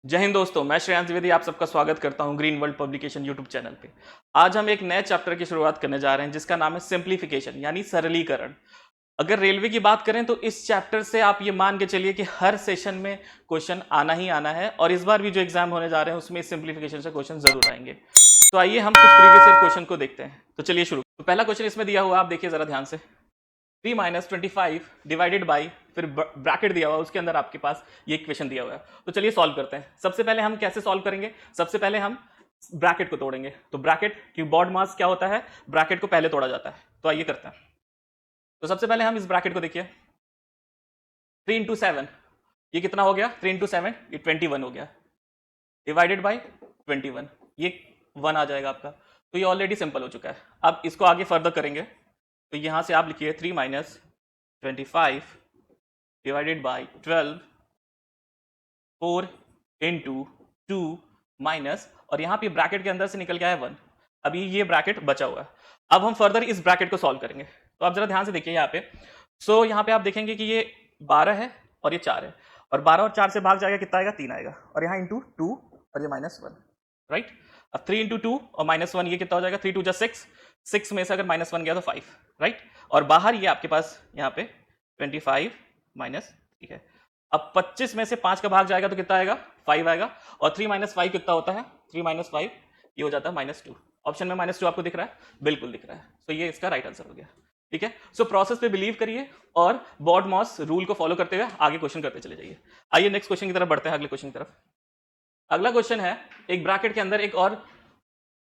जय हिंद दोस्तों, मैं श्रेयांश द्विवेदी आप सबका स्वागत करता हूं green world publication YouTube channel पे। आज हम एक नए चैप्टर की शुरुआत करने जा रहे हैं जिसका नाम है सिंप्लीफिकेशन यानी सरलीकरण। अगर रेलवे की बात करें तो इस चैप्टर से आप ये मान के चलिए कि हर सेशन में क्वेश्चन आना ही आना है और इस बार भी जो एग्जाम होने जा रहे हैं उसमें सिंप्लीफिकेशन से क्वेश्चन जरूर आएंगे। तो आइए हम कुछ प्रीवियस ईयर क्वेश्चन को देखते हैं। तो चलिए शुरू। तो पहला क्वेश्चन इसमें दिया हुआ आप देखिए जरा ध्यान से। 3 - 25 डिवाइडेड बाई, फिर ब्रैकेट दिया हुआ उसके अंदर आपके पास ये इक्वेशन दिया हुआ है। तो चलिए सॉल्व करते हैं। सबसे पहले हम कैसे सॉल्व करेंगे? सबसे पहले हम ब्रैकेट को तोड़ेंगे। तो ब्रैकेट की बॉड मास क्या होता है? ब्रैकेट को पहले तोड़ा जाता है। तो आइए करते हैं। तो सबसे पहले हम इस ब्रैकेट को देखिए। 3 × 7 ये कितना हो गया? 3 × 7 ये 21 हो गया, डिवाइडेड बाई 21 ये 1 आ जाएगा आपका। तो ये ऑलरेडी सिंपल हो चुका है। अब इसको आगे फर्दर करेंगे तो यहां से आप लिखिए 3 - 25 डिवाइडेड बाई 12 4 इंटू 2 माइनस, और यहां पे ब्रैकेट के अंदर से निकल गया है 1। अभी ये ब्रैकेट बचा हुआ है। अब हम फर्दर इस ब्रैकेट को सॉल्व करेंगे। तो आप जरा ध्यान से देखिए यहाँ पे। सो यहाँ पे आप देखेंगे कि ये 12 है और ये 4 है, और 12 और 4 से भाग जाएगा कितना आएगा? 3 आएगा, और यहाँ इंटू 2 और ये -1, राइट। अब 3 इंटू 2 और -1 ये कितना हो जाएगा? 3 × 2 = 6, 6 में से अगर -1 गया तो 5, राइट। और बाहर ये आपके पास यहाँ पे 25 माइनस 3 है। अब 25 में से 5 का भाग जाएगा तो कितना आएगा? 5 आएगा, और 3 - 5 कितना होता है? 3 - 5 ये हो जाता है -2। ऑप्शन में -2 आपको दिख रहा है? बिल्कुल दिख रहा है। तो ये इसका राइट आंसर हो गया, ठीक है। सो प्रोसेस पे बिलीव करिए और बॉड मॉस रूल को फॉलो करते हुए आगे क्वेश्चन करते चले जाइए। आइए नेक्स्ट क्वेश्चन की तरफ बढ़ते हैं, अगले क्वेश्चन की तरफ। अगला क्वेश्चन है एक ब्रैकेट के अंदर एक और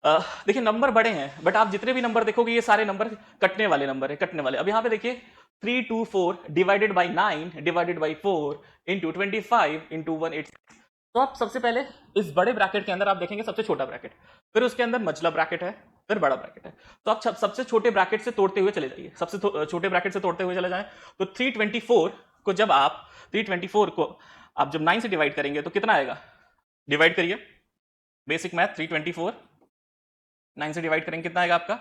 देखिए नंबर बड़े हैं, बट आप जितने भी नंबर देखोगे ये सारे नंबर कटने वाले नंबर है, कटने वाले। अब यहाँ पे देखिए 324 divided by 9 divided by 4 into 25 into 186। तो आप सबसे पहले इस बड़े ब्रैकेट के अंदर आप देखेंगे सबसे छोटा ब्रैकेट, फिर उसके अंदर मझला ब्रैकेट है, फिर बड़ा ब्रैकेट है। तो आप सबसे छोटे ब्रैकेट से तोड़ते हुए चले जाइए, सबसे छोटे ब्रैकेट से तोड़ते हुए चले जाएं। तो 324 को जब आप 324 को आप जब 9 से डिवाइड करेंगे तो कितना आएगा? डिवाइड करिए, बेसिक मैथ। 324 9 से डिवाइड करेंगे कितना आएगा आपका?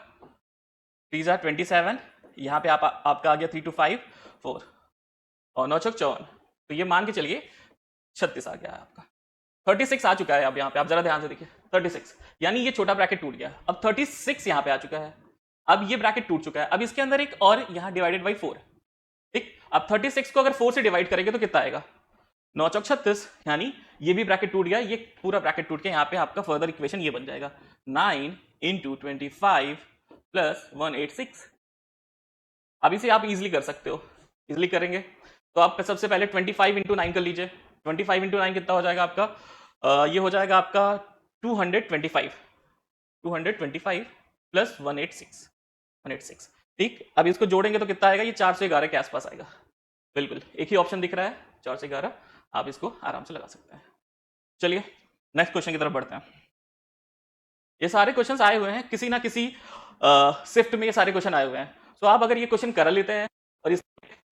3 × 27, यहाँ पे आपका आ गया 3 × 5 4 और 9 × 6 54। तो ये मान के चलिए 36 आ गया है आपका। 36 आ चुका है। अब यहाँ पे आप जरा ध्यान से देखिए 36, यानी ये छोटा ब्रैकेट टूट गया। अब 36 यहाँ पे आ चुका है। अब ये ब्रैकेट टूट चुका है। अब इसके अंदर एक और यहाँ डिवाइडेड बाई 4, ठीक। अब 36 को अगर 4 से डिवाइड करेंगे तो कितना आएगा? 9 × 36, यानी ये भी ब्रैकेट टूट गया। ये पूरा ब्रैकेट टूट के यहाँ पे आपका फर्दर इक्वेशन ये बन जाएगा 9 × 25 + 186। अब इसे आप इजीली कर सकते हो। इजीली करेंगे तो आप सबसे पहले 25 × 9 कर लीजिए। 25 × 9 कितना हो जाएगा आपका? ये हो जाएगा आपका 225 + 186, ठीक। अब इसको जोड़ेंगे तो कितना आएगा? ये 4 से 11 के आसपास आएगा। बिल्कुल एक ही ऑप्शन दिख रहा है, 4 से 11। आप इसको आराम से लगा सकते हैं। चलिए नेक्स्ट क्वेश्चन की तरफ बढ़ते हैं। ये सारे क्वेश्चंस आए हुए हैं किसी ना किसी शिफ्ट में, ये सारे क्वेश्चन आए हुए हैं। सो आप अगर ये क्वेश्चन कर लेते हैं और इस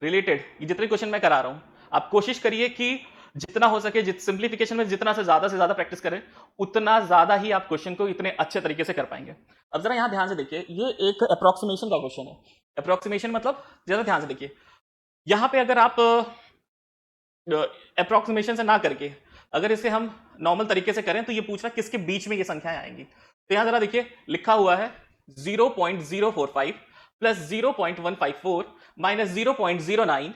रिलेटेड ये जितने क्वेश्चन मैं करा रहा हूं, आप कोशिश करिए कि जितना हो सके सिंप्लीफिकेशन में जितना से ज्यादा प्रैक्टिस करें, उतना ज्यादा ही आप क्वेश्चन को इतने अच्छे तरीके से कर पाएंगे। अब जरा यहां ध्यान से देखिए, ये एक अप्रोक्सीमेशन का क्वेश्चन है। अप्रोक्सीमेशन मतलब जरा ध्यान से देखिए, यहां पे अगर आप अप्रोक्सीमेशन से ना करके अगर इसे हम नॉर्मल तरीके से करें तो ये पूछ रहा है किसके बीच में ये संख्याएं आएंगी। तो यहां जरा देखिए लिखा हुआ है 0.045 + 0.154 - 0.09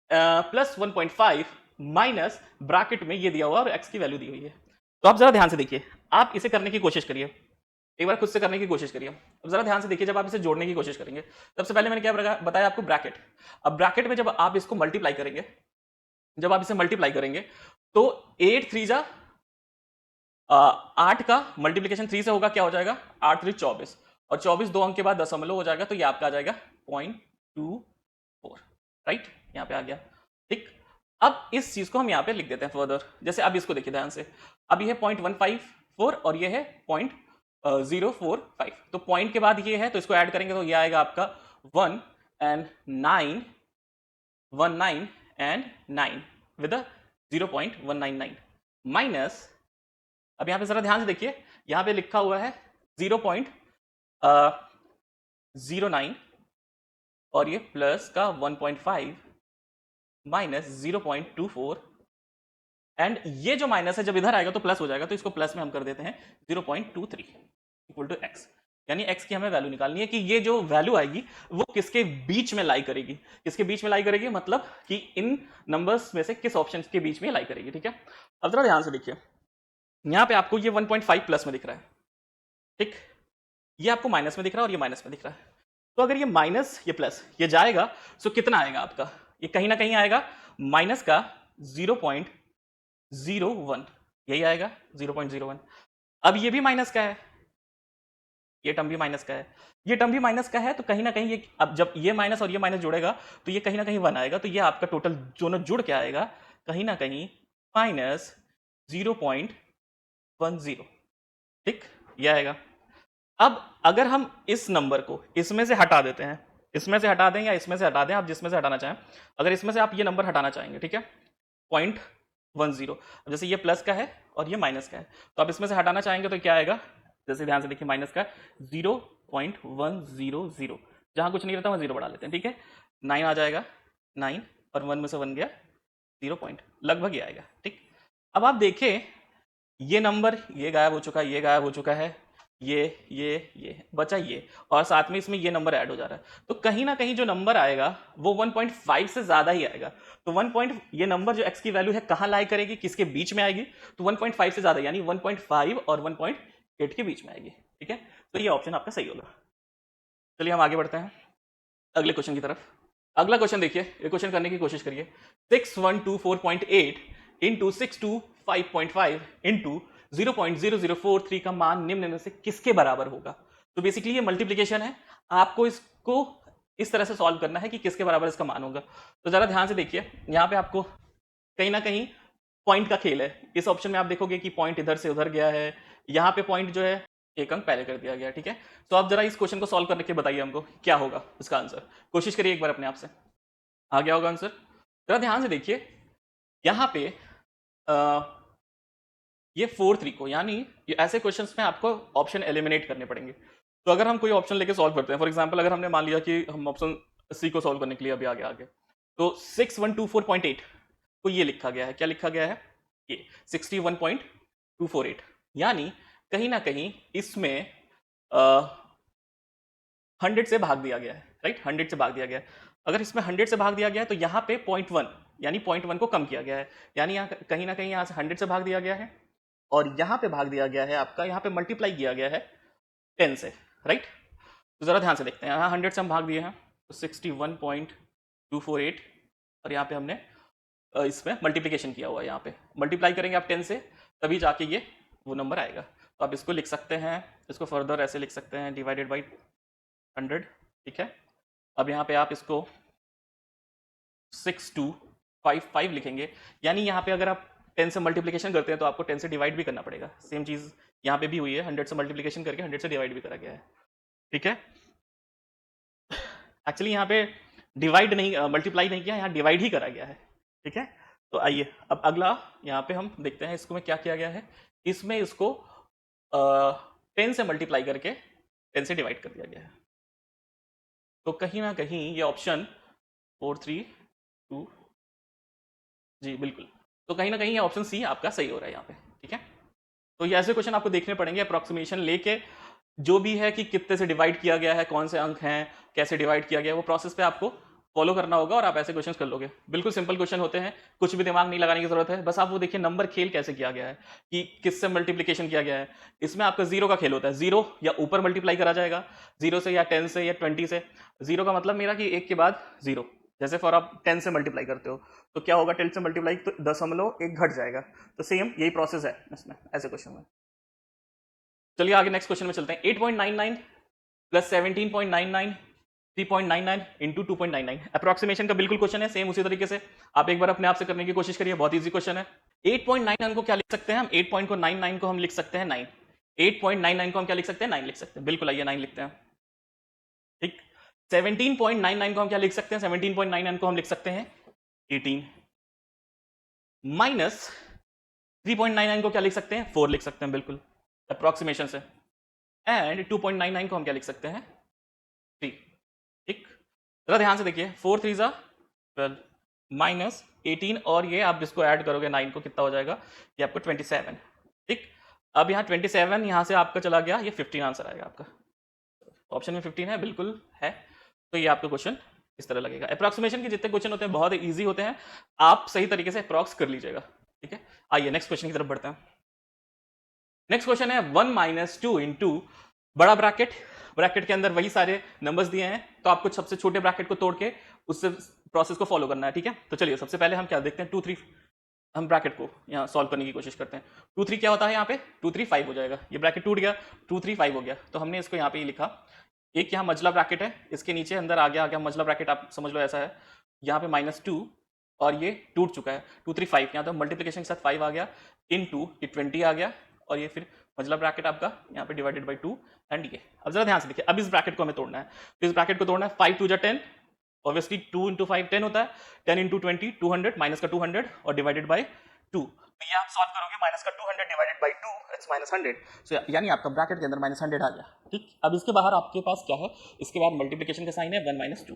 + 1.5 माइनस ब्रैकेट में ये दिया हुआ और x की वैल्यू दी हुई है। तो आप जरा ध्यान से देखिए, आप इसे करने की कोशिश करिए, एक बार खुद से करने की कोशिश करिए। अब जरा ध्यान से देखिए, जब आप इसे जोड़ने की कोशिश करेंगे सबसे पहले मैंने क्या बताया आपको? ब्रैकेट। अब ब्रैकेट में जब आप इसको मल्टीप्लाई करेंगे, जब आप इसे मल्टीप्लाई करेंगे तो 8 3 जा 8 का मल्टीप्लीकेशन 3 से होगा, क्या हो जाएगा? 8 3 24, और 24 2 अंक के बाद दशमलव हो जाएगा, तो ये आपका आ जाएगा 0.24, राइट। यहाँ पे आ गया, ठीक। अब इस चीज को हम यहाँ पे लिख देते हैं फर्दर। जैसे अब इसको देखिए ध्यान से, अब ये है 0.154 और ये है 0.045। तो पॉइंट के बाद ये है तो इसको ऐड करेंगे तो ये आएगा आपका 1 and 9 19 and 9 with a 0.199 minus, अब यहां पे जरा ध्यान से देखिए, यहां पे लिखा हुआ है 0.09 और ये प्लस का 1.5 माइनस 0.24 एंड ये जो माइनस है जब इधर आएगा तो प्लस हो जाएगा, तो इसको प्लस में हम कर देते हैं 0.23 इक्वल टू एक्स। यानी x की हमें वैल्यू निकालनी है कि ये जो वैल्यू आएगी वो किसके बीच में लाई करेगी, किसके बीच में लाई करेगी, मतलब कि इन नंबर्स में से किस ऑप्शन के बीच में लाई करेगी। ठीक है, अब जरा ध्यान से देखिए, यहां पे आपको ये 1.5 प्लस में दिख रहा है, ठीक, ये आपको माइनस में दिख रहा है और ये माइनस में दिख रहा है। तो अगर ये माइनस ये प्लस ये जाएगा तो कितना आएगा आपका, ये कहीं ना कहीं आएगा माइनस का 0.01, यही आएगा 0.01। अब ये भी माइनस का है, ये टर्म भी माइनस का है, ये टर्म भी माइनस का है, तो कहीं ना कहीं ये अब जब ये माइनस और ये माइनस जुड़ेगा तो ये कहीं ना कहीं 1 आएगा, तो ये आपका टोटल दोनों जुड़ के आएगा कहीं ना कहीं माइनस 0.10। ठीक, ये आएगा। अब अगर हम इस नंबर को इसमें से हटा देते हैं, इसमें से हटा दें या इसमें से हटा दें, आप जिसमें से हटाना चाहें, अगर इसमें से आप ये नंबर हटाना चाहेंगे, ठीक है, 0.10, जैसे ये प्लस का है और ये माइनस का है, तो आप इसमें से हटाना चाहेंगे तो क्या आएगा, जैसे ध्यान से देखिए, माइनस का 0.100, जहां कुछ नहीं रहता वहां 0 बढ़ा लेते हैं, ठीक है, 9 आ जाएगा, 9 और 1 में से 1 गया 0 पॉइंट, लगभग ये आएगा। ठीक, अब आप देखें ये नंबर ये गायब हो चुका है, ये गायब हो चुका है, ये बचा ये, और साथ में इसमें ये नंबर ऐड हो जा रहा है, तो कहीं ना कहीं जो नंबर आएगा वो 1.5 से ज्यादा ही आएगा। तो 1 ये नंबर जो x की वैल्यू है कहां लाई करेगी, किसके बीच में आएगी, तो 1.5 से ज्यादा, यानी 1.5 और 1.8 के बीच में आएगी। ठीक है, तो ये ऑप्शन आपका सही होगा। चलिए हम आगे बढ़ते हैं अगले क्वेश्चन की तरफ। अगला क्वेश्चन देखिए, ये क्वेश्चन करने की कोशिश करिए। 6124.8 इंटू 625.5 इंटू 0.0043 का मान निम्न में से किसके बराबर होगा। तो बेसिकली ये मल्टीप्लीकेशन है, आपको इसको इस तरह से सॉल्व करना है कि किसके बराबर इसका मान होगा। तो जरा ध्यान से देखिए, यहां पे आपको कहीं ना कहीं पॉइंट का खेल है। इस ऑप्शन में आप देखोगे कि पॉइंट इधर से उधर गया है, यहाँ पे पॉइंट जो है एक अंक पहले कर दिया गया। ठीक है, तो आप जरा इस क्वेश्चन को सॉल्व करने के बताइए हमको क्या होगा इसका आंसर, कोशिश करिए एक बार अपने आप से, आ गया होगा आंसर। जरा ध्यान से देखिए, यहाँ पे ये 4-3 को, यानी ये ऐसे क्वेश्चंस में आपको ऑप्शन एलिमिनेट करने पड़ेंगे। तो अगर हम कोई ऑप्शन लेके सॉल्व करते हैं, फॉर एग्जांपल अगर हमने मान लिया कि हम ऑप्शन सी को सॉल्व करने के लिए अभी आगे तो 6124.8 को ये लिखा गया है, क्या लिखा गया है, ये 61.248, यानी कहीं ना कहीं इसमें 100 से भाग दिया गया है, राइट, 100 से भाग दिया गया है। अगर इसमें 100 से भाग दिया गया है तो यहाँ पे 0.1 यानी 0.1 को कम किया गया है, यानी यहाँ कहीं ना कहीं यहाँ से 100 से भाग दिया गया है और यहाँ पे भाग दिया गया है आपका, यहाँ पे मल्टीप्लाई किया गया है 10 से, राइट। तो जरा ध्यान से देखते हैं, यहाँ 100 से हम भाग दिए हैं तो 61.248 और यहाँ पे हमने इसमें मल्टीप्लीकेशन किया हुआ है, यहाँ पे मल्टीप्लाई करेंगे आप 10 से, तभी जाके ये वो नंबर आएगा। तो आप इसको लिख सकते हैं, इसको फर्दर ऐसे लिख सकते हैं, डिवाइडेड बाई 100। ठीक है, अब यहाँ पे आप इसको 6255 लिखेंगे, यानी यहाँ पे अगर आप 10 से मल्टीप्लिकेशन करते हैं तो आपको 10 से डिवाइड भी करना पड़ेगा। सेम चीज यहाँ पे भी हुई है, 100 से मल्टीप्लिकेशन करके 100 से डिवाइड भी करा गया है। ठीक है, एक्चुअली यहाँ पे डिवाइड नहीं, मल्टीप्लाई नहीं किया, यहाँ डिवाइड ही करा गया है। ठीक है, तो आइए अब अगला यहाँ पे हम देखते हैं इसको में क्या किया गया है। इसमें इसको 10 से मल्टीप्लाई करके 10 से डिवाइड कर दिया गया है। तो कहीं ना कहीं ये ऑप्शन 432, जी बिल्कुल, तो कहीं ना कहीं ये ऑप्शन सी आपका सही हो रहा है यहाँ पे। ठीक है, तो ये ऐसे क्वेश्चन आपको देखने पड़ेंगे, अप्रोक्सीमेशन लेके जो भी है कि कितने से डिवाइड किया गया है, कौन से अंक हैं, कैसे डिवाइड किया गया है, वो प्रोसेस पे आपको फॉलो करना होगा और आप ऐसे क्वेश्चन कर लोगे। बिल्कुल सिंपल क्वेश्चन होते हैं, कुछ भी दिमाग नहीं लगाने की जरूरत है, बस आप वो देखिए नंबर खेल कैसे किया गया है कि किससे मल्टीप्लीकेशन किया गया है। इसमें आपका जीरो का खेल होता है, जीरो या ऊपर मल्टीप्लाई करा जाएगा, जीरो से या 10 से या 20 से। जीरो का मतलब मेरा कि एक के बाद जीरो, जैसे फॉर आप 10 से मल्टीप्लाई करते हो तो क्या होगा, 10 से मल्टीप्लाई तो 0.1 घट जाएगा। तो सेम यही प्रोसेस है इसमें ऐसे क्वेश्चन में। चलिए आगे नेक्स्ट क्वेश्चन में चलते हैं। 8.99 प्लस 17.99 3.99 इंटू 2.99 अप्रोक्सीमेशन का बिल्कुल क्वेश्चन है, सेम उसी तरीके से आप एक बार अपने आप से करने की कोशिश करिए, बहुत इजी क्वेश्चन है। 8.99 को क्या लिख सकते हैं हम, 8.99 को हम लिख सकते हैं 9, 8.99 को हम क्या लिख सकते हैं, 9 लिख सकते हैं, बिल्कुल आइए 9 लिखते हैं। ठीक, 17.99 को हम क्या लिख सकते हैं, 17.99 को हम लिख सकते हैं 18, माइनस 3.99 को क्या लिख सकते हैं, 4 लिख सकते हैं, बिल्कुल अप्रोक्सीमेशन से, एंड 2.99 को हम क्या लिख सकते हैं, 3। ठीक, जरा ध्यान से देखिए, 4 3 12 माइनस 18 और ये आप जिसको ऐड करोगे 9 को कितना हो जाएगा, ये आपको 27। ठीक, अब यहाँ 27 यहाँ से आपका चला गया, ये 15 आंसर आएगा आपका। ऑप्शन में 15 है, बिल्कुल है। तो ये आपका क्वेश्चन इस तरह लगेगा। अप्रॉक्सीमेशन के जितने क्वेश्चन होते हैं बहुत ईजी होते हैं, आप सही तरीके से अप्रॉक्स कर लीजिएगा। ठीक है, आइए नेक्स्ट क्वेश्चन की तरफ बढ़ते हैं। नेक्स्ट क्वेश्चन है 1 - 2 इंटू बड़ा ब्रैकेट, ब्रैकेट के अंदर वही सारे नंबर्स दिए हैं, तो आपको सबसे छोटे ब्रैकेट को तोड़ के उससे प्रोसेस को फॉलो करना है। ठीक है, तो चलिए सबसे पहले हम क्या देखते हैं, 2 3 हम ब्रैकेट को यहाँ सॉल्व करने की कोशिश करते हैं। 2 3 क्या होता है यहाँ पे, 2 3 5 हो जाएगा, ये ब्रैकेट टूट गया, 2 3 5 हो गया। तो हमने इसको यहाँ पे लिखा, एक यहाँ मजला ब्रैकेट है, इसके नीचे अंदर आ गया मजला ब्रैकेट, आप समझ लो ऐसा है, यहाँ पे -2 और ये टूट चुका है, 2 3 5, यहाँ तो मल्टीप्लिकेशन के साथ 5 आ गया, इनटू ये 20 आ गया, और ये फिर मजला ब्रैकेट आपका यहाँ पे डिवाइडेड बाई 2 एंड ये। अब जरा ध्यान से देखिए, अब इस ब्रैकेट को हमें तोड़ना है, तो इस ब्रैकेट को तोड़ना है, 5 2 10, ऑब्वियसली 2 × 5 10 होता है, 10 × 20 200, माइनस का 200 और डिवाइडेड बाई 2। तो ये आप सॉल्व करोगे, माइनस का 200 डिवाइडेड बाई 2 इट्स -100, सो यानी आपका ब्रैकेट के अंदर -100 आ गया। ठीक, अब इसके बाहर आपके पास क्या है, इसके बाद मल्टीप्लिकेशन का साइन है 1 - 2।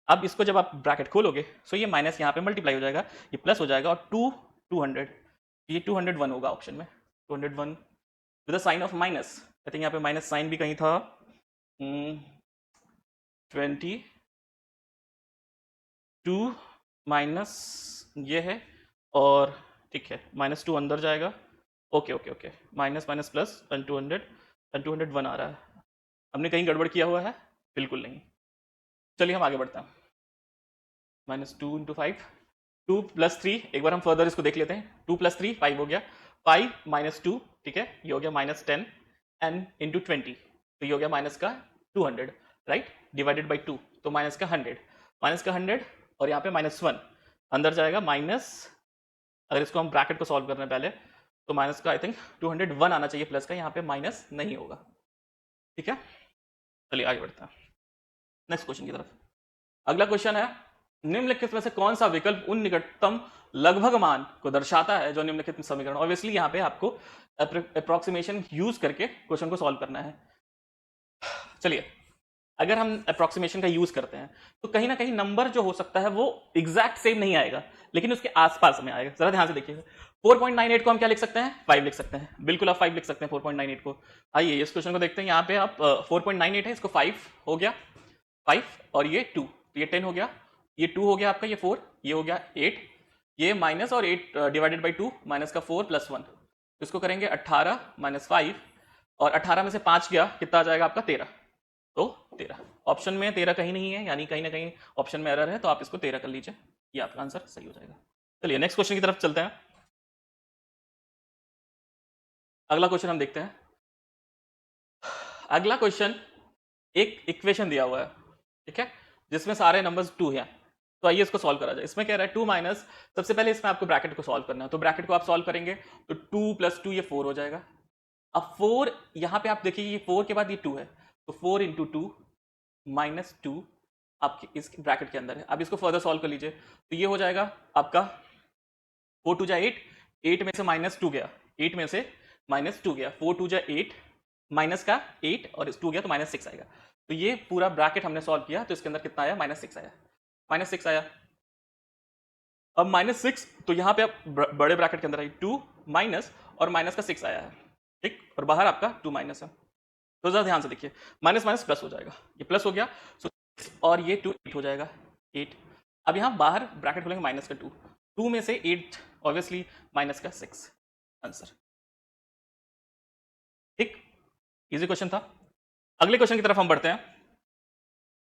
अब इसको जब आप ब्रैकेट खोलोगे सो ये माइनस यहाँ पे मल्टीप्लाई हो जाएगा, ये प्लस हो जाएगा, और 2 200, ये 201 होगा ऑप्शन में, 201 with the sign of minus. I think यहाँ पे माइनस साइन भी कहीं था, 22 माइनस ये है, और ठीक है -2 अंदर जाएगा, okay okay okay, minus minus plus and 200 and 201 आ रहा है। हमने कहीं गड़बड़ किया हुआ है? बिल्कुल नहीं। चलिए हम आगे बढ़ते हैं, -2 × 5, 2 + 3, एक बार हम फर्दर इसको देख लेते हैं, 2 + 3 5 हो गया, 5 - 2, ठीक है, ये हो गया -10 एंड इंटू 20, तो ये हो गया माइनस का 200, राइट, डिवाइडेड बाई 2, तो माइनस का 100 और यहाँ पे -1 अंदर जाएगा, माइनस, अगर इसको हम ब्रैकेट को सॉल्व कर रहे हैं पहले, तो माइनस का आई थिंक 201 आना चाहिए प्लस का, यहाँ पे माइनस नहीं होगा। ठीक है, चलिए आगे बढ़ते हैं नेक्स्ट क्वेश्चन की तरफ। अगला क्वेश्चन है, निम्नलिखित में से कौन सा विकल्प उन निकटतम लगभग मान को दर्शाता है जो निम्नलिखित समीकरण। ऑब्वियसली यहाँ पे आपको अप्रोक्सीमेशन यूज करके क्वेश्चन को सॉल्व करना है। चलिए, अगर हम अप्रोक्सीमेशन का यूज करते हैं तो कहीं ना कहीं नंबर जो हो सकता है वो एग्जैक्ट सेम नहीं आएगा, लेकिन उसके आसपास में आएगा। जरा ध्यान से देखिएगा, 4.98 को हम क्या लिख सकते हैं, 5 लिख सकते हैं, बिल्कुल आप 5 लिख सकते हैं 4.98 को। आइए इस क्वेश्चन को देखते हैं, यहाँ पे आप 4.98 है, इसको 5 हो गया, 5 और ये 2, तो ये 10 हो गया, ये 2 हो गया आपका, ये 4, ये हो गया 8, ये माइनस और 8 डिवाइडेड बाई 2, माइनस का 4 + 1, इसको करेंगे 18 - 5, और 18 में से 5 गया, कितना आ जाएगा आपका 13, तो 13। ऑप्शन में 13 कहीं नहीं है, यानी कहीं ना कहीं ऑप्शन में एरर है, तो आप इसको 13 कर लीजिए, ये आपका आंसर सही हो जाएगा। चलिए नेक्स्ट क्वेश्चन की तरफ चलते हैं। अगला क्वेश्चन हम देखते हैं। अगला क्वेश्चन, एक इक्वेशन दिया हुआ है, ठीक है, जिसमें सारे नंबर्स 2 हैं, तो आइए इसको सॉल्व करा जाए। इसमें कह रहा है 2 माइनस, सबसे पहले इसमें आपको ब्रैकेट को सॉल्व करना है, तो ब्रैकेट को आप सॉल्व करेंगे तो 2 + 2 ये 4 हो जाएगा। अब 4 यहाँ पे आप देखिए, ये 4 के बाद ये 2 है, तो 4 × 2 -2 आपके इस ब्रैकेट के अंदर है। अब इसको फर्दर सॉल्व कर लीजिए, तो ये हो जाएगा आपका 4 2 8, 8 में से -2 गया, 8 में से -2 गया, 4 2 8, माइनस का 8 और 2 गया तो -6 आएगा। तो ये पूरा ब्रैकेट हमने सॉल्व किया, तो इसके अंदर कितना आया, -6 आया, -6 आया। अब -6, तो यहाँ पे आप बड़े ब्रैकेट के अंदर आई 2 माइनस और माइनस का 6 आया है, ठीक, और बाहर आपका 2 माइनस है। तो जरा ध्यान से देखिए, माइनस माइनस प्लस हो जाएगा, ये प्लस हो गया, और ये 2 8 हो जाएगा, 8। अब यहाँ बाहर ब्रैकेट खोलेंगे, माइनस का 2, 2 में से 8 ऑब्वियसली माइनस का 6 आंसर। ठीक, इजी क्वेश्चन था। अगले क्वेश्चन की तरफ हम बढ़ते हैं।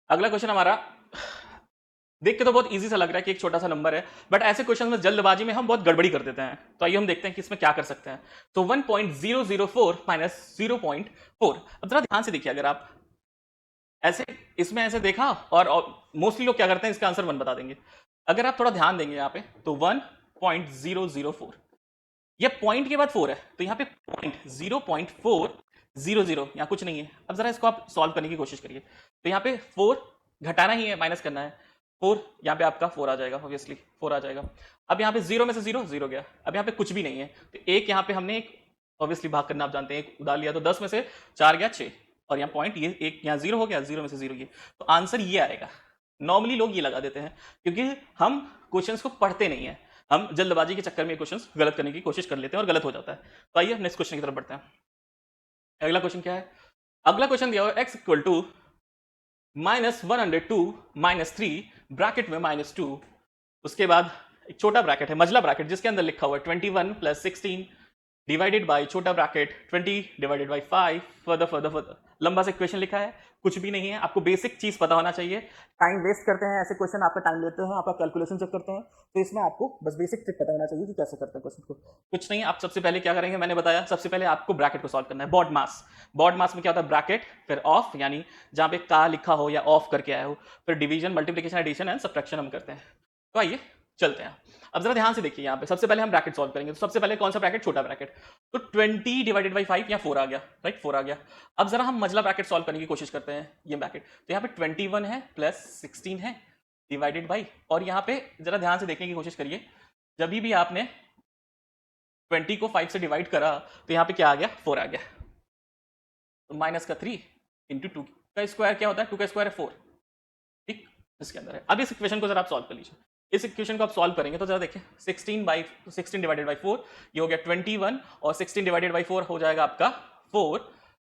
अगला क्वेश्चन हमारा देख के तो बहुत इजी सा लग रहा है कि एक छोटा सा नंबर है, बट ऐसे क्वेश्चन में जल्दबाजी में हम बहुत गड़बड़ी कर देते हैं। तो आइए हम देखते हैं कि इसमें क्या कर सकते हैं। तो 1.004 - 0.4। अब जरा ध्यान से देखिए, अगर आप ऐसे इसमें ऐसे देखा, और मोस्टली लोग क्या करते हैं, इसका आंसर 1 बता देंगे। अगर आप थोड़ा ध्यान देंगे यहाँ पे, तो 1.004, ये पॉइंट के बाद 4 है, तो यहाँ पे 0.400 यहाँ कुछ नहीं है। अब जरा इसको आप सॉल्व करने की कोशिश करिए, तो यहाँ पे 4 घटाना ही है, माइनस करना है, 4 यहाँ पे आपका 4 आ जाएगा, ऑब्वियसली 4 आ जाएगा। अब यहाँ पे 0 में से 0 0 गया, अब यहाँ पे कुछ भी नहीं है, तो एक यहाँ पे हमने एक ऑब्वियसली भाग करना आप जानते हैं, एक उधार लिया, तो 10 में से 4 गया 6, और यहाँ पॉइंट ये एक यहाँ 0 हो गया, 0 में से 0 ये, तो आंसर ये आएगा। नॉर्मली लोग ये लगा देते हैं, क्योंकि हम क्वेश्चंस को पढ़ते नहीं है, हम जल्दबाजी के चक्कर में क्वेश्चंस गलत करने की कोशिश कर लेते हैं और गलत हो जाता है। तो आइए नेक्स्ट क्वेश्चन की तरफ बढ़ते हैं। अगला क्वेश्चन क्या है? अगला क्वेश्चन दिया हुआ है x इक्वल टू -102 -3 ब्रैकेट में -2, उसके बाद एक छोटा ब्रैकेट है, मजला ब्रैकेट, जिसके अंदर लिखा हुआ है 21 + 16 डिवाइडेड बाय छोटा ब्रैकेट 20 डिवाइडेड बाय 5 फर्दर। लंबा सा इक्वेशन लिखा है, कुछ भी नहीं है, आपको बेसिक चीज पता होना चाहिए। टाइम वेस्ट करते हैं ऐसे क्वेश्चन, आपका टाइम लेते हैं, आपका कैलकुलेशन चेक करते हैं, तो इसमें आपको बस बेसिक ट्रिक पता होना चाहिए कि कैसे करते हैं क्वेश्चन को। कुछ नहीं, आप सबसे पहले क्या करेंगे, मैंने बताया, सबसे पहले आपको ब्रैकेट को सॉल्व करना है। बॉड मास, बॉड मास में क्या होता है, ब्रैकेट फिर ऑफ, यानी जहां पे का लिखा हो या ऑफ करके आया हो, फिर division, multiplication, addition and subtraction हम करते हैं। तो आइए चलते हैं। अब जरा ध्यान से देखिए, यहाँ पे सबसे पहले हम ब्रैकेट सॉल्व करेंगे। तो सबसे पहले कौन सा ब्रैकेट, छोटा ब्रैकेट, तो 20 डिवाइडेड बाई 5 या 4 आ गया, राइट, 4 आ गया। अब जरा हम मजला ब्रैकेट सॉल्व करने की कोशिश करते हैं, ये ब्रैकेट, तो यहाँ पे 21 है प्लस 16 है डिवाइडेड बाई, और यहाँ पे जरा ध्यान से देखने की कोशिश करिए, जब भी आपने 20 को 5 से डिवाइड करा तो यहाँ पे क्या आ गया, 4 आ गया। तो माइनस का 3 इंटू 2 का स्क्वायर क्या होता है, 2 का स्क्वायर है 4, ठीक, इसके अंदर है। अब इस इक्वेशन को जरा आप सॉल्व कर लीजिए। इस इक्वेशन को आप सॉल्व करेंगे तो जरा देखिए, 16 डिवाइडेड बाई 4 ये हो गया 21, और 16 डिवाइडेड बाई 4 हो जाएगा आपका 4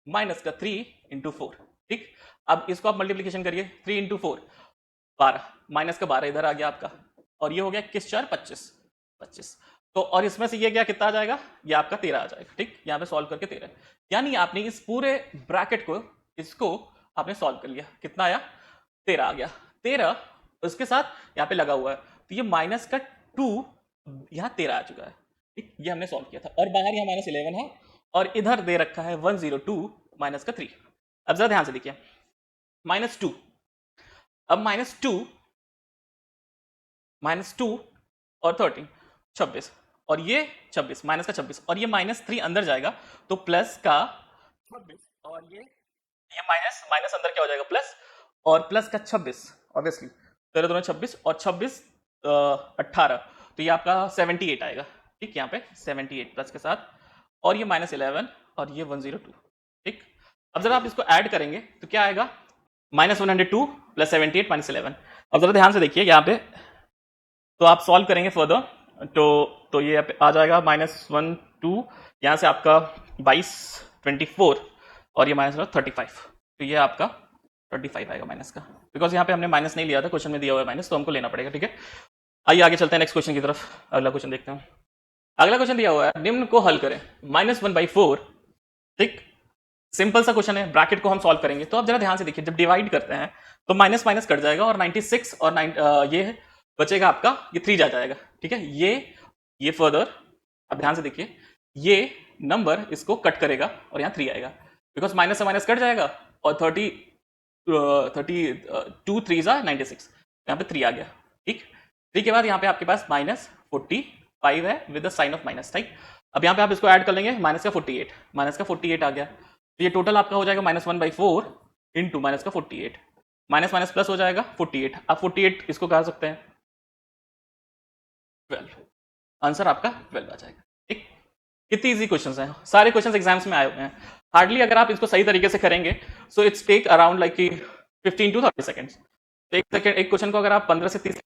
माइनस का 3 इंटू 4, ठीक। अब इसको आप मल्टीप्लीकेशन करिए, 3 इंटू 4 12, माइनस का 12 इधर आ गया आपका, और ये हो गया 21 4 25। तो और इसमें से ये क्या कितना आ जाएगा, ये आपका 13 आ जाएगा, ठीक। यहाँ पे सॉल्व करके 13, यानी आपने इस पूरे ब्रैकेट को, इसको आपने सॉल्व कर लिया, कितना आया, 13 आ गया। 13 उसके साथ यहाँ पे लगा हुआ है, तो ये माइनस का 2 यहाँ 13 आ चुका है, ठीक, ये हमने सॉल्व किया था। और बाहर यहाँ -11 है, और इधर दे रखा है 102 माइनस का 3। अब जरा ध्यान से देखिए, -2, अब -2 और 13 26, और ये 26 माइनस का 26, और ये -3 अंदर जाएगा तो प्लस का 26, और ये माइनस अंदर क्या हो जाएगा, प्लस, और प्लस का 26, ऑब्वियसली तेरे दोनों 26 और 26 18, तो ये आपका 78 आएगा, ठीक, यहाँ पे 78 प्लस के साथ, और ये -11 और ये 102, ठीक। अब जरा आप इसको ऐड करेंगे तो क्या आएगा, -102 + 78 -11। अब जरा ध्यान से देखिए यहाँ पे, तो आप सॉल्व करेंगे फर्दर, तो ये आ जाएगा -12, यहाँ से आपका 22 24, और ये -35, तो ये आपका 35 आएगा माइनस का, बिकॉज यहाँ पे हमने माइनस नहीं लिया था, क्वेश्चन में दिया हुआ है माइनस, तो हमको लेना पड़ेगा, ठीक है। आइए आगे चलते हैं नेक्स्ट क्वेश्चन की तरफ। अगला क्वेश्चन देखते हैं। अगला क्वेश्चन दिया हुआ है, निम्न को हल करें, -1/4, ठीक, सिंपल सा क्वेश्चन है, ब्रैकेट को हम सॉल्व करेंगे। तो आप जरा ध्यान से देखिए, जब डिवाइड करते हैं तो माइनस माइनस कट जाएगा, और 96 और ये बचेगा आपका, ये 3 जा जाएगा, ठीक है। ये फर्दर अब ध्यान से देखिए, ये नंबर इसको कट करेगा और यहाँ 3 आएगा, बिकॉज माइनस से माइनस कट जाएगा, और 32 3 96, यहाँ पे 3 आ गया, ठीक। 3 के बाद यहाँ पे आपके पास -45 है with the sign of minus, ठीक। अब यहाँ पे आप इसको ऐड कर लेंगे, माइनस का 48 आ गया, तो ये टोटल आपका हो जाएगा -1/4 इंटू माइनस का 48, माइनस माइनस प्लस हो जाएगा 48। आप 48 इसको कह सकते हैं 12, आंसर आपका 12 आ जाएगा, ठीक। कितनी इजी क्वेश्चंस हैं, सारे क्वेश्चंस एग्जाम्स में आए हुए हैं। हार्डली अगर आप इसको सही तरीके से करेंगे so it's take around like 15 to 30 seconds. तो एक क्वेश्चन को अगर आप 15 से 30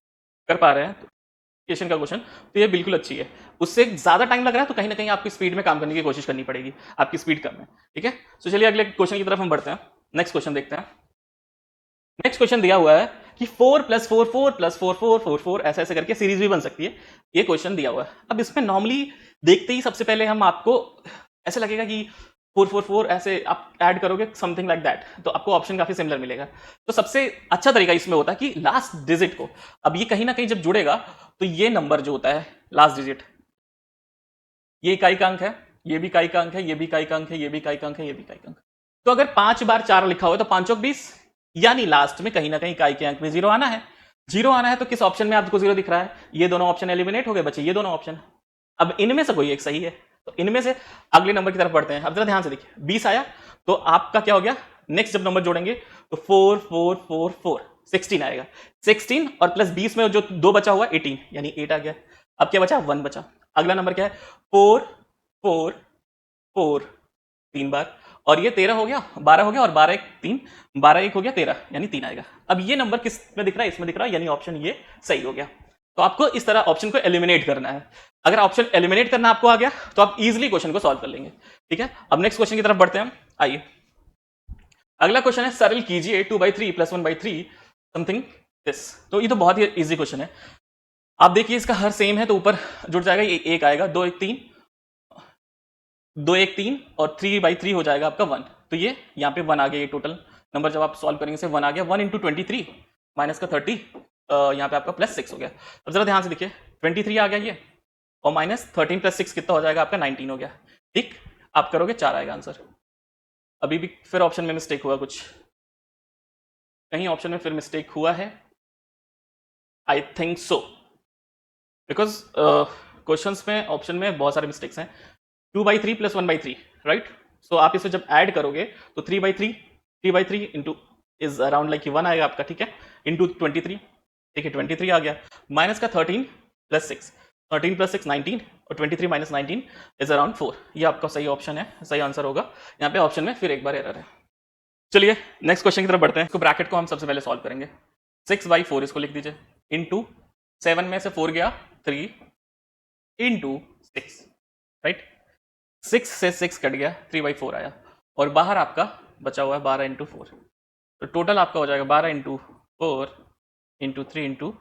कर पा रहे हैं क्वेश्चन का क्वेश्चन, तो ये बिल्कुल अच्छी है। उससे ज्यादा टाइम लग रहा है तो कहीं ना कहीं आपकी स्पीड में काम करने की कोशिश करनी पड़ेगी, आपकी स्पीड कम है, ठीक है। तो चलिए अगले क्वेश्चन की तरफ हम बढ़ते हैं, नेक्स्ट क्वेश्चन देखते हैं। नेक्स्ट क्वेश्चन दिया हुआ है कि 4 + 4 4 + 4 4 4 4 ऐसे ऐसे करके सीरीज भी बन सकती है, ये क्वेश्चन दिया हुआ है। अब इसमें नॉर्मली देखते ही सबसे पहले हम आपको ऐसे लगेगा कि 4 4 4 ऐसे आप ऐड करोगे समथिंग लाइक दैट, तो आपको ऑप्शन काफी सिमिलर मिलेगा। तो सबसे अच्छा तरीका इसमें होता है कि लास्ट डिजिट को, अब ये कहीं ना कहीं जब जुड़ेगा तो ये नंबर जो होता है लास्ट डिजिट, ये इकाई का अंक है, ये भी इकाई का अंक है, ये भी इकाई का अंक है, ये भी इकाई का अंक है, ये भी इकाई का अंक। तो अगर 5 बार 4 लिखा हुआ है तो 5 × 20, यानी लास्ट में कहीं ना कहीं इकाई के अंक में 0 आना है। 0 आना है तो किस ऑप्शन में आपको 0 दिख रहा है, ये दोनों ऑप्शन एलिमिनेट हो गए, बचे ये दोनों ऑप्शन। अब इनमें से कोई एक सही है, तो इनमें से अगले नंबर की तरफ बढ़ते हैं। अब जरा ध्यान से देखिए, 20 आया तो आपका क्या हो गया, नेक्स्ट जब नंबर जोड़ेंगे तो 4 4 4 4 16 आएगा, 16 और प्लस 20 में जो 2 बचा हुआ 18, यानी 8 आ गया। अब क्या बचा, 1 बचा। अगला नंबर क्या है, 4 4 4 3 बार, और ये 13 हो गया, 12 हो गया, और 12 1 3, 12 1 हो गया 13, यानी 3 आएगा। अब ये नंबर किस में दिख रहा है, इसमें दिख रहा है, यानी ऑप्शन ये सही हो गया। तो आपको इस तरह ऑप्शन को एलिमिनेट करना है। अगर ऑप्शन एलिमिनेट करना आपको आ गया तो आप इजीली क्वेश्चन को सॉल्व कर लेंगे। ठीक है, अब नेक्स्ट क्वेश्चन की तरफ बढ़ते हैं हम। आइए, अगला क्वेश्चन है सरल कीजिए 2/3 + 1/3 समथिंग दिस। तो ये तो बहुत ही इजी क्वेश्चन है। आप देखिए इसका हर सेम है तो ऊपर जुड़ जाएगा, ये एक आएगा, 2 1 3, 2 1 3 और 3/3 हो जाएगा आपका 1। तो ये यहाँ पे 1 आ गया, ये टोटल नंबर जब आप सॉल्व करेंगे से 1 आ गया। 1 × 23 माइनस का 30, यहाँ पे आपका +6 हो गया। अब जरा ध्यान से देखिए, 23 आ गया ये, और -13 + 6 कितना हो जाएगा आपका 19 हो गया। ठीक, आप करोगे 4 आएगा आंसर। अभी भी फिर ऑप्शन में मिस्टेक हुआ, कुछ कहीं ऑप्शन में फिर मिस्टेक हुआ है, I think so, because questions में ऑप्शन में बहुत सारे मिस्टेक्स हैं। 2/3 + 1/3, राइट। सो आप इसे जब ऐड करोगे तो 3/3 इंटू इज अराउंड लाइक 1 आएगा आपका। ठीक है, इंटू 23, ठीक है 23 आ गया, माइनस का 13 + 6, 13 + 6 19, और 23 - 19 इज अराउंड 4। ये आपका सही ऑप्शन है, सही आंसर होगा। यहाँ पे ऑप्शन में फिर एक बार एरर है। चलिए नेक्स्ट क्वेश्चन की तरफ बढ़ते हैं। इसको ब्रैकेट को हम सबसे पहले सॉल्व करेंगे। 6/4 इसको लिख दीजिए, इंटू 7 में से 4 गया 3 इंटू 6, राइट। 6 से 6 कट गया, 3/4 आया, और बाहर आपका बचा हुआ है 12 × 4। तो टोटल आपका हो जाएगा 12 × 4 × 3 ×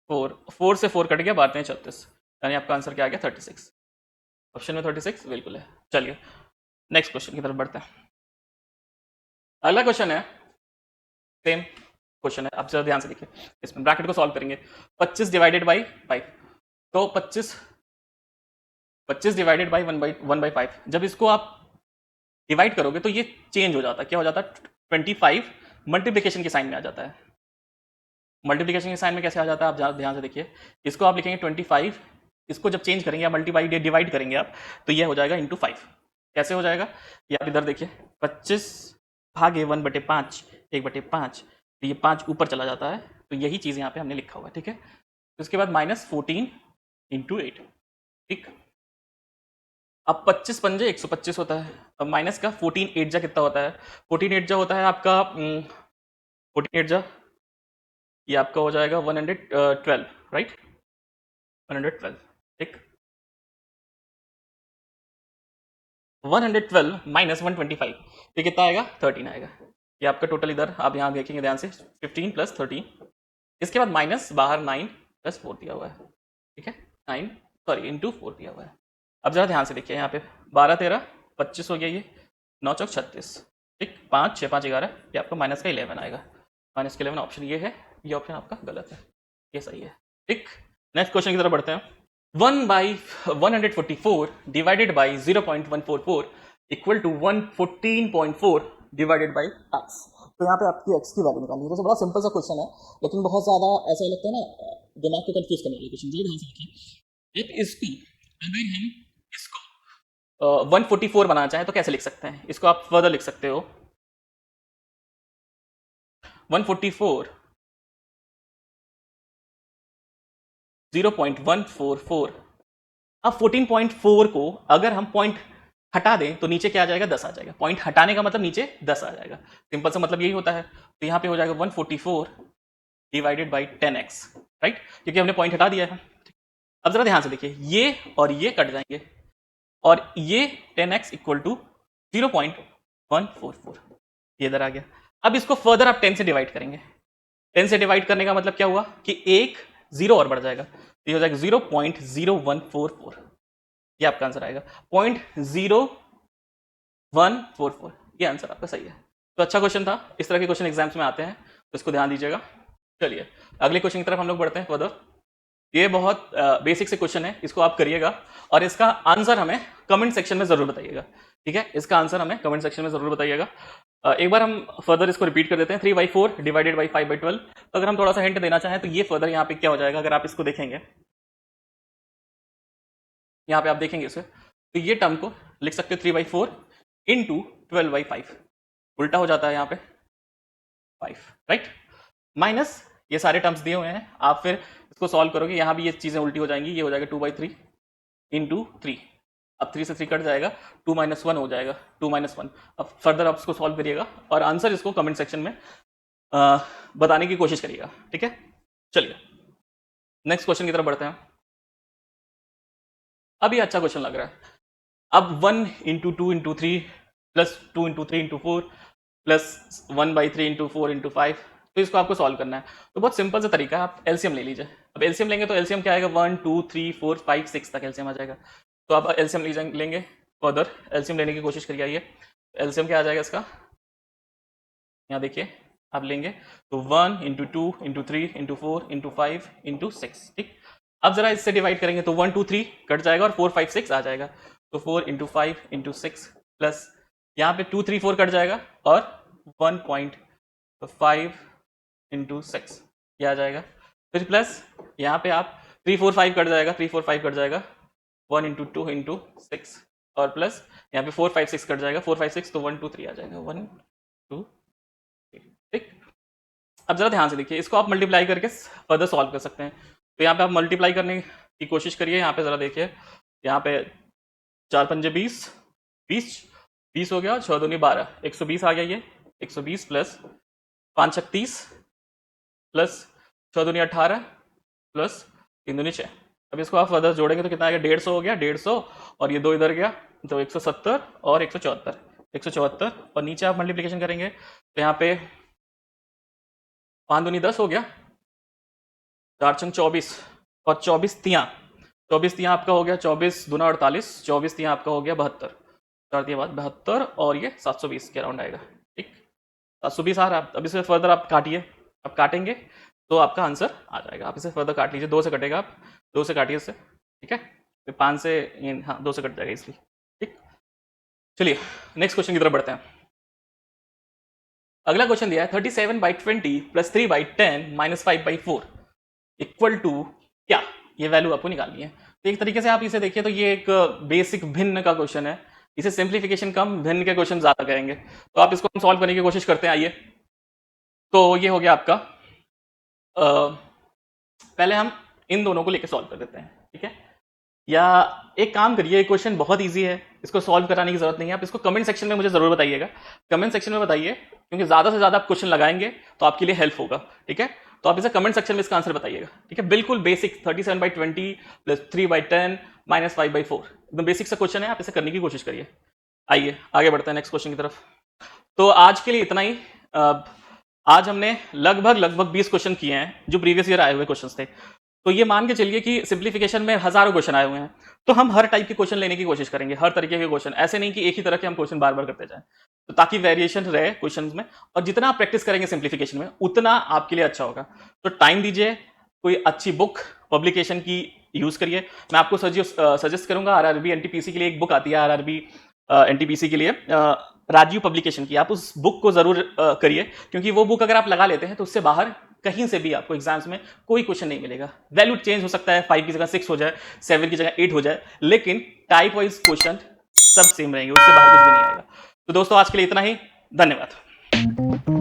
4, 4 से 4 कट गया, 12 × 36, यानी आपका आंसर क्या आ गया 36। ऑप्शन में 36 बिल्कुल है। चलिए नेक्स्ट क्वेश्चन की तरफ बढ़ते हैं। अगला क्वेश्चन है, सेम क्वेश्चन है, आप जरा ध्यान से देखिए। इसमें ब्रैकेट को सॉल्व करेंगे। 25 / 5, तो 25 डिवाइडेड बाई 1/5। जब इसको आप डिवाइड करोगे तो ये चेंज हो जाता है, क्या हो जाता है 25 मल्टीप्लिकेशन के साइन में आ जाता है। मल्टीप्लिकेशन के साइन में कैसे आ जाता है आप ध्यान से देखिए। इसको आप लिखेंगे 25, इसको जब चेंज करेंगे या मल्टीप्लाई डिवाइड करेंगे आप, तो ये हो जाएगा × 5। कैसे हो जाएगा, ये आप इधर देखिए, 25 भागे 1/5, 1/5, तो ये 5 ऊपर चला जाता है, तो यही चीज़ यहाँ पे हमने लिखा हुआ है। ठीक है, तो इसके बाद -14 × 8, ठीक। अब 25 पंजे 125 होता है। अब माइनस का 14 8 जा कितना होता है, 14 8 जा होता है आपका 14 8 जा, ये आपका हो जाएगा 112, राइट, 112, ठीक। 112 माइनस 125, ये कितना आएगा 13 आएगा। ये आपका टोटल इधर आप यहाँ देखेंगे ध्यान से, 15 + 13, इसके बाद माइनस बाहर 9 + 4 दिया हुआ है, ठीक है, 9 सॉरी × 4 दिया हुआ है। अब जरा ध्यान से देखिए, यहाँ पे 12 13 25 हो गया, ये 9 चौक 36, ठीक, 5 6 5 11, ये आपका माइनस का 11 आएगा। माइनस का 11 ऑप्शन ये है, ये ऑप्शन आपका गलत है, ये सही है, ठीक। नेक्स्ट क्वेश्चन की तरफ बढ़ते हैं। 1/144 divided by 0.144 equal to 114.4 divided by x। तो यहाँ पे आपकी x की वैल्यू निकालनी है। तो बड़ा सिंपल सा क्वेश्चन है, लेकिन बहुत ज़्यादा ऐसा लगता है ना, दिमाग को कंफ्यूज करने वाला क्वेश्चन। ध्यान से देखिए, इसको अगर हम इसको 144 बनाना चाहें तो कैसे लिख सकते हैं, इसको आप फर्दर लिख सकते हो 144 0.144। अब 14.4 को अगर हम पॉइंट हटा दें तो नीचे क्या आ जाएगा 10 आ जाएगा। पॉइंट हटाने का मतलब नीचे 10 आ जाएगा, सिंपल सा मतलब यही होता है। तो यहाँ पे हो जाएगा 144 डिवाइडेड बाई 10x, राइट, क्योंकि हमने पॉइंट हटा दिया है। अब जरा ध्यान से देखिए, ये और ये कट जाएंगे, और ये 10x इक्वल टू 0.144, ये इधर आ गया। अब इसको फर्दर आप 10 से डिवाइड करेंगे। 10 से डिवाइड करने का मतलब क्या हुआ कि एक जीरो और बढ़ जाएगा, ये हो जाएगा 0.0144, ये आपका आंसर आएगा 0.0144, ये आंसर आपका सही है। तो अच्छा क्वेश्चन था, इस तरह के क्वेश्चन एग्जाम्स में आते हैं, तो इसको ध्यान दीजिएगा। चलिए अगले क्वेश्चन की तरफ हम लोग बढ़ते हैं फर्दर। ये बहुत बेसिक से क्वेश्चन है, इसको आप करिएगा और इसका आंसर हमें कमेंट सेक्शन में जरूर बताइएगा, ठीक है। इसका आंसर हमें कमेंट सेक्शन में जरूर बताइएगा। एक बार हम फर्दर इसको रिपीट कर देते हैं। 3/4 डिवाइडेड बाई 5/12। तो अगर हम थोड़ा सा हिंट देना चाहें तो ये फर्दर यहाँ पे क्या हो जाएगा, अगर आप इसको देखेंगे, यहाँ पे आप देखेंगे इसे, तो ये टर्म को लिख सकते हो 3/4 इंटू 12/5, उल्टा हो जाता है यहाँ पे 5, राइट, माइनस ये सारे टर्म्स दिए हुए हैं, आप फिर इसको सॉल्व करोगे, यहाँ भी ये चीजें उल्टी हो जाएंगी, ये हो जाएगा 2/3 इंटू 3, अब 3 से 3 कट जाएगा, 2 - 1 हो जाएगा, 2 - 1। अब फर्दर आप इसको सॉल्व करिएगा और आंसर इसको कमेंट सेक्शन में बताने की कोशिश करिएगा, ठीक है। चलिए नेक्स्ट क्वेश्चन की तरफ बढ़ते हैं। अब ये अच्छा क्वेश्चन लग रहा है। अब 1 into 2 into 3 plus 2 into 3 into 4 plus 1/3 into 4 into 5, तो इसको आपको सॉल्व करना है। तो बहुत सिंपल सा तरीका है, आप एलसीएम ले लीजिए। अब एलसीएम लेंगे तो एलसीएम क्या आएगा, 1 2 3 4 5 6 तक एलसीएम आ जाएगा। तो आप एलसीएम लेंगे, फर्दर एलसीएम लेने की कोशिश करिए। आइए एलसीएम क्या आ जाएगा इसका, यहाँ देखिए आप लेंगे तो 1 into 2 into 3 into 4 into 5 into 6, ठीक। अब जरा इससे डिवाइड करेंगे तो 1 2 3 कट जाएगा और 4 5 6 आ जाएगा। तो 4 इंटू 5 इंटू 6 प्लस यहाँ पे 2 3 4 कट जाएगा और 1.5 इंटू 6 ये आ जाएगा। फिर प्लस यहाँ पे आप 3 4 5 कट जाएगा, 3 4 5 कट जाएगा, 1 इंटू 2 इंटू 6 और प्लस यहाँ पे 4 5 6 कट जाएगा, 4 5 6 तो 1 2 3 आ जाएगा, 1 2 3, ठीक। अब जरा ध्यान से देखिए, इसको आप मल्टीप्लाई करके फर्दर सॉल्व कर सकते हैं। तो यहाँ पे आप मल्टीप्लाई करने की कोशिश करिए। यहाँ पे जरा देखिए, यहाँ पे 4 पंजे 20 20 हो गया, 6 दूनी 12, 120 आ गया। ये 120 प्लस 5 छक 30 प्लस 6 दूनी 18 प्लस 3 दूनी 6। अब इसको आप फर्दर जोड़ेंगे तो कितना आ गया, 150 हो गया, 150 और ये 2 इधर गया तो 170 और 174 और नीचे आप मल्टीप्लिकेशन करेंगे तो यहाँ पे 5 दूनी 10 हो गया, 4 छंग 24 और 24 तियाँ आपका हो गया, 24 दूना 48, 24 तियाँ आपका हो गया 72, 4 दिया बाद 72 और ये 720 के अराउंड आएगा, ठीक। 720 आ रहा है। अब इसे फर्दर आप काटिए, अब काटेंगे तो आपका आंसर आ जाएगा। आप इसे फर्दर काट लीजिए, 2 से कटेगा, आप 2 से काटिए इससे, ठीक है। फिर 5 से हाँ 2 से कट जाएगा इसलिए, ठीक। चलिए नेक्स्ट क्वेश्चन की तरफ बढ़ते हैं। अगला क्वेश्चन दिया है 37/20 प्लस 3/10 माइनस 5/4 इक्वल टू क्या, ये वैल्यू आपको निकालनी है। तो एक तरीके से आप इसे देखिए तो ये एक बेसिक भिन्न का क्वेश्चन है, इसे सिंप्लीफिकेशन कम भिन्न के क्वेश्चन ज्यादा कहेंगे। तो आप इसको हम सॉल्व करने की कोशिश करते हैं। आइए, तो ये हो गया आपका, पहले हम इन दोनों को लेकर सॉल्व कर देते हैं, ठीक है। या एक काम करिए, क्वेश्चन बहुत इजी है, इसको सॉल्व कराने की जरूरत नहीं है। आप इसको कमेंट सेक्शन में मुझे जरूर बताइएगा, कमेंट सेक्शन में बताइए, क्योंकि ज्यादा से ज्यादा आप क्वेश्चन लगाएंगे तो आपके लिए हेल्प होगा, ठीक है। तो आप इसे कमेंट सेक्शन में इसका आंसर बताइएगा, ठीक है। बिल्कुल बेसिक 37/20 प्लस 3/10 माइनस 5/4 एकदम बेसिक सा क्वेश्चन है, आप इसे करने की कोशिश करिए। आइए आगे बढ़ते हैं नेक्स्ट क्वेश्चन की तरफ। तो आज के लिए इतना ही। आज हमने लगभग 20 क्वेश्चन किए हैं जो प्रीवियस ईयर आए हुए क्वेश्चन थे। तो ये मान के चलिए कि सिंप्लीफिकेशन में हजारों क्वेश्चन आए हुए हैं, तो हम हर टाइप के क्वेश्चन लेने की कोशिश करेंगे, हर तरीके के क्वेश्चन, ऐसे नहीं कि एक ही तरह के हम क्वेश्चन बार बार करते जाएं, तो ताकि वेरिएशन रहे क्वेश्चंस में। और जितना आप प्रैक्टिस करेंगे सिंप्लीफिकेशन में उतना आपके लिए अच्छा होगा। तो टाइम दीजिए, कोई अच्छी बुक पब्लिकेशन की यूज करिए। मैं आपको सजेस्ट करूंगा, आरआरबी एनटीपीसी के लिए एक बुक आती है, आरआरबी एनटीपीसी के लिए, राजीव पब्लिकेशन की, आप उस बुक को जरूर करिए, क्योंकि वो बुक अगर आप लगा लेते हैं तो उससे बाहर कहीं से भी आपको एग्जाम्स में कोई क्वेश्चन नहीं मिलेगा। वैल्यू चेंज हो सकता है, 5 की जगह 6 हो जाए, 7 की जगह 8 हो जाए, लेकिन टाइप वाइज क्वेश्चन सब सेम रहेंगे, उससे बाहर कुछ भी नहीं आएगा। तो दोस्तों आज के लिए इतना ही, धन्यवाद।